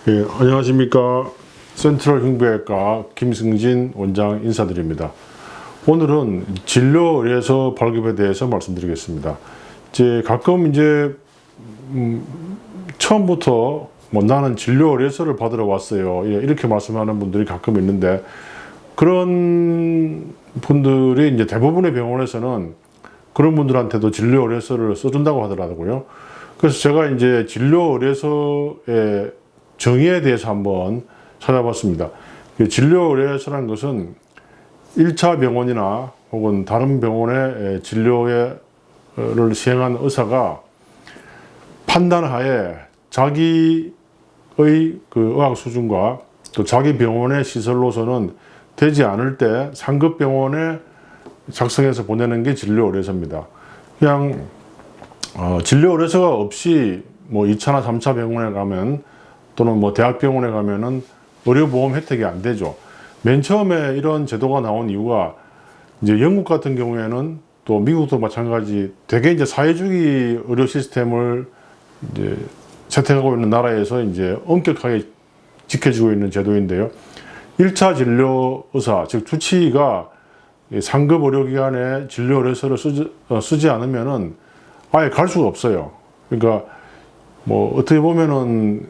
예, 안녕하십니까. 센트럴 흉부외과 김승진 원장 인사드립니다. 오늘은 진료 의뢰서 발급에 대해서 말씀드리겠습니다. 가끔 처음부터 나는 진료 의뢰서를 받으러 왔어요, 이렇게 말씀하는 분들이 가끔 있는데, 그런 분들이 대부분의 병원에서는 그런 분들한테도 진료 의뢰서를 써준다고 하더라고요. 그래서 제가 진료 의뢰서의 정의에 대해서 한번 찾아봤습니다. 진료 의뢰서라는 것은 1차 병원이나 혹은 다른 병원의 진료를 시행한 의사가 판단하에 자기의 의학 수준과 또 자기 병원의 시설로서는 되지 않을 때 상급 병원에 작성해서 보내는 게 진료 의뢰서입니다. 그냥 진료 의뢰서가 없이 2차나 3차 병원에 가면 또는 대학병원에 가면은 의료보험 혜택이 안 되죠. 맨 처음에 이런 제도가 나온 이유가 영국 같은 경우에는 또 미국도 마찬가지 되게 사회주의 의료 시스템을 채택하고 있는 나라에서 엄격하게 지켜지고 있는 제도인데요. 1차 진료 의사, 즉 주치의가 상급 의료기관에 진료 의뢰서를 쓰지 않으면은 아예 갈 수가 없어요. 그러니까 어떻게 보면은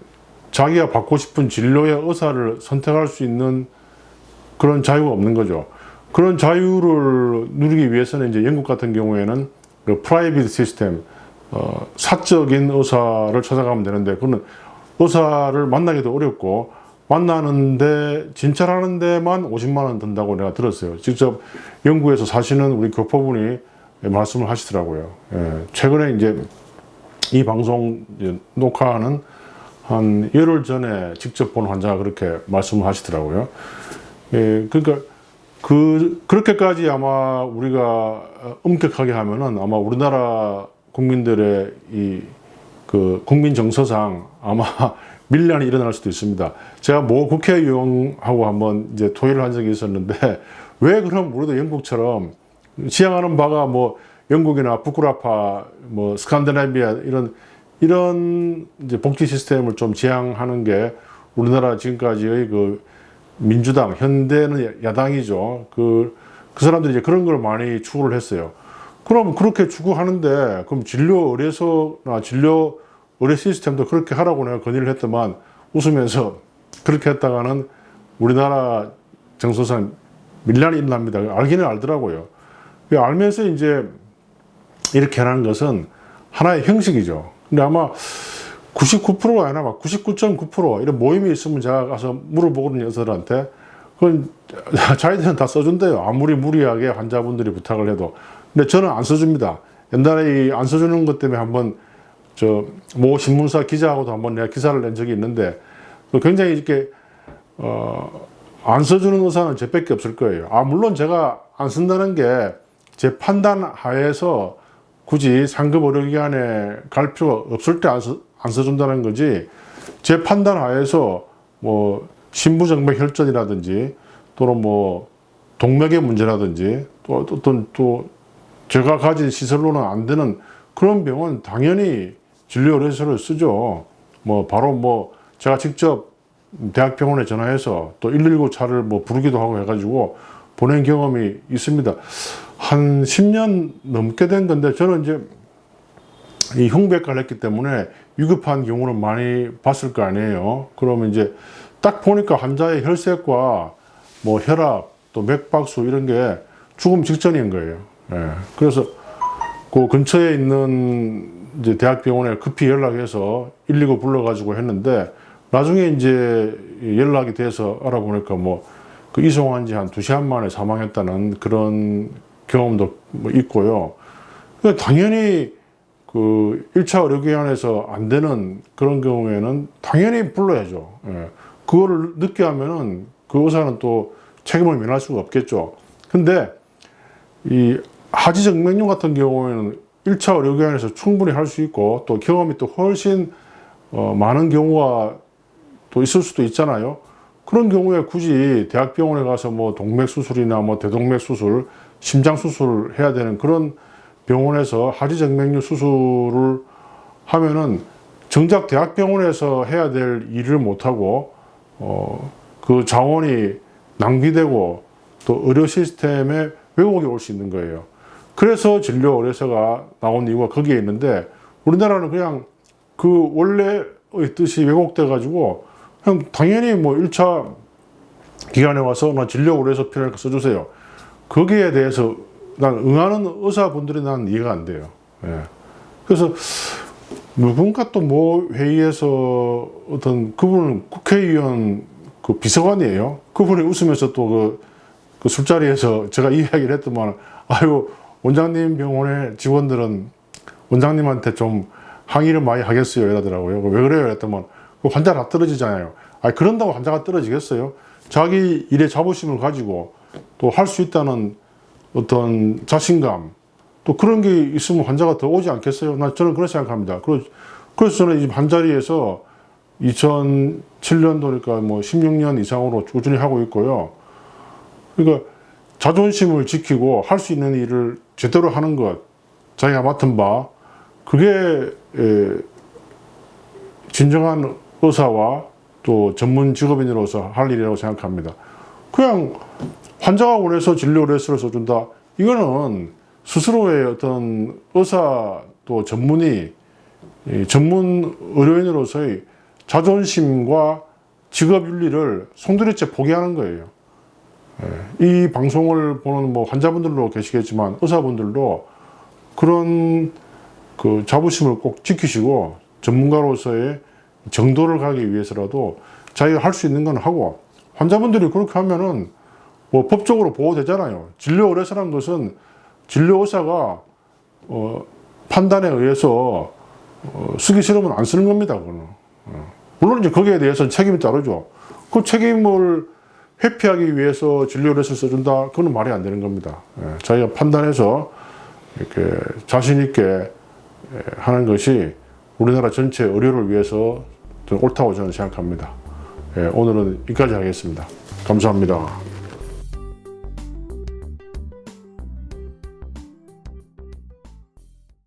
자기가 받고 싶은 진료의 의사를 선택할 수 있는 그런 자유가 없는 거죠. 그런 자유를 누리기 위해서는 영국 같은 경우에는 그 프라이빗 시스템, 사적인 의사를 찾아가면 되는데, 그거는 의사를 만나기도 어렵고, 만나는데, 진찰하는 데만 50만 원 든다고 내가 들었어요. 직접 영국에서 사시는 우리 교포분이 말씀을 하시더라고요. 최근에 이 방송 녹화하는 한 열흘 전에 직접 본 환자가 그렇게 말씀을 하시더라고요. 그러니까 그렇게까지 아마 우리가 엄격하게 하면은 아마 우리나라 국민들의 국민 정서상 아마 밀란이 일어날 수도 있습니다. 제가 모 국회의원하고 한번 토의를 한 적이 있었는데, 왜 그럼 우리도 영국처럼 지향하는 바가 영국이나 부쿠라파, 스칸디나비아 이런 복지 시스템을 좀 지향하는 게 우리나라 지금까지의 민주당, 현대는 야당이죠. 그 사람들이 그런 걸 많이 추구를 했어요. 그럼 그렇게 추구하는데, 그럼 진료 의뢰서나 진료 의뢰 시스템도 그렇게 하라고 내가 건의를 했더만 웃으면서 그렇게 했다가는 우리나라 정서상 밀란이 일어납니다. 알기는 알더라고요. 알면서 이렇게 하는 것은 하나의 형식이죠. 근데 아마 99%가 아니라 막 99.9% 이런 모임이 있으면 제가 가서 물어보거든요, 여자들한테. 그건 자기들은 다 써준대요. 아무리 무리하게 환자분들이 부탁을 해도. 근데 저는 안 써줍니다. 옛날에 안 써주는 것 때문에 한번 모 신문사 기자하고도 한번 내가 기사를 낸 적이 있는데, 굉장히 이렇게 안 써주는 의사는 저밖에 없을 거예요. 물론 제가 안 쓴다는 게 제 판단 하에서 굳이 상급 의료기관에 갈 필요가 없을 때 안 써준다는 거지, 제 판단 하에서 신부정맥 혈전이라든지 또는 동맥의 문제라든지 또 제가 가진 시설로는 안 되는 그런 병은 당연히 진료 의뢰서를 쓰죠. 바로 제가 직접 대학병원에 전화해서 또 119 차를 부르기도 하고 해가지고 보낸 경험이 있습니다. 한 10년 넘게 된 건데, 저는 이 흉부외과를 했기 때문에 위급한 경우는 많이 봤을 거 아니에요. 그러면 딱 보니까 환자의 혈색과 혈압, 또 맥박수 이런 게 죽음 직전인 거예요. 그래서 그 근처에 있는 대학병원에 급히 연락해서 119 불러가지고 했는데, 나중에 연락이 돼서 알아보니까 이송한 지 한 2시간 만에 사망했다는 그런 경험도 있고요. 당연히 1차 의료기관에서 안 되는 그런 경우에는 당연히 불러야죠. 그거를 늦게 하면은 그 의사는 또 책임을 면할 수가 없겠죠. 근데 이 하지정맥류 같은 경우에는 1차 의료기관에서 충분히 할 수 있고, 또 경험이 또 훨씬 많은 경우가 또 있을 수도 있잖아요. 그런 경우에 굳이 대학병원에 가서 동맥 수술이나 대동맥 수술, 심장 수술을 해야 되는 그런 병원에서 하지정맥류 수술을 하면은 정작 대학병원에서 해야 될 일을 못하고 그 자원이 낭비되고 또 의료 시스템에 왜곡이 올 수 있는 거예요. 그래서 진료 의뢰서가 나온 이유가 거기에 있는데 우리나라는 그냥 그 원래의 뜻이 왜곡돼 가지고 그냥 당연히 뭐 1차 기관에 와서 나 진료 의뢰서 필요하니까 써주세요. 거기에 대해서 난 응하는 의사분들이 난 이해가 안 돼요. 예. 그래서 누군가 또 뭐 회의에서 어떤 그분은 국회의원 그 비서관이에요. 그분이 웃으면서 또 그 술자리에서 제가 이 이야기를 했더만 아유 원장님 병원의 직원들은 원장님한테 좀 항의를 많이 하겠어요 이러더라고요. 왜 그래요? 이랬더만 그 환자가 떨어지잖아요. 아 그런다고 환자가 떨어지겠어요? 자기 일에 자부심을 가지고 또 할 수 있다는 어떤 자신감 또 그런 게 있으면 환자가 더 오지 않겠어요? 저는 그렇게 생각합니다. 그래서 저는 이 한자리에서 2007년도니까 뭐 16년 이상으로 꾸준히 하고 있고요. 그러니까 자존심을 지키고 할 수 있는 일을 제대로 하는 것, 자기가 맡은 바, 그게 진정한 의사와 또 전문 직업인으로서 할 일이라고 생각합니다. 그냥 환자가 원해서 진료 의뢰서를 써준다. 이거는 스스로의 어떤 의사 또 전문의, 전문 의료인으로서의 자존심과 직업윤리를 송두리째 포기하는 거예요. 이 방송을 보는 뭐 환자분들도 계시겠지만 의사분들도 그런 그 자부심을 꼭 지키시고 전문가로서의 정도를 가기 위해서라도 자기가 할 수 있는 건 하고 환자분들이 그렇게 하면은 뭐 법적으로 보호되잖아요. 진료 의뢰서라는 것은 진료 의사가 판단에 의해서 쓰기 싫으면 안 쓰는 겁니다. 그거는. 물론 이제 거기에 대해서는 책임이 따르죠. 그 책임을 회피하기 위해서 진료 의뢰서를 써준다. 그건 말이 안 되는 겁니다. 자기가 판단해서 이렇게 자신 있게 하는 것이 우리나라 전체 의료를 위해서 옳다고 저는 생각합니다. 오늘은 여기까지 하겠습니다. 감사합니다.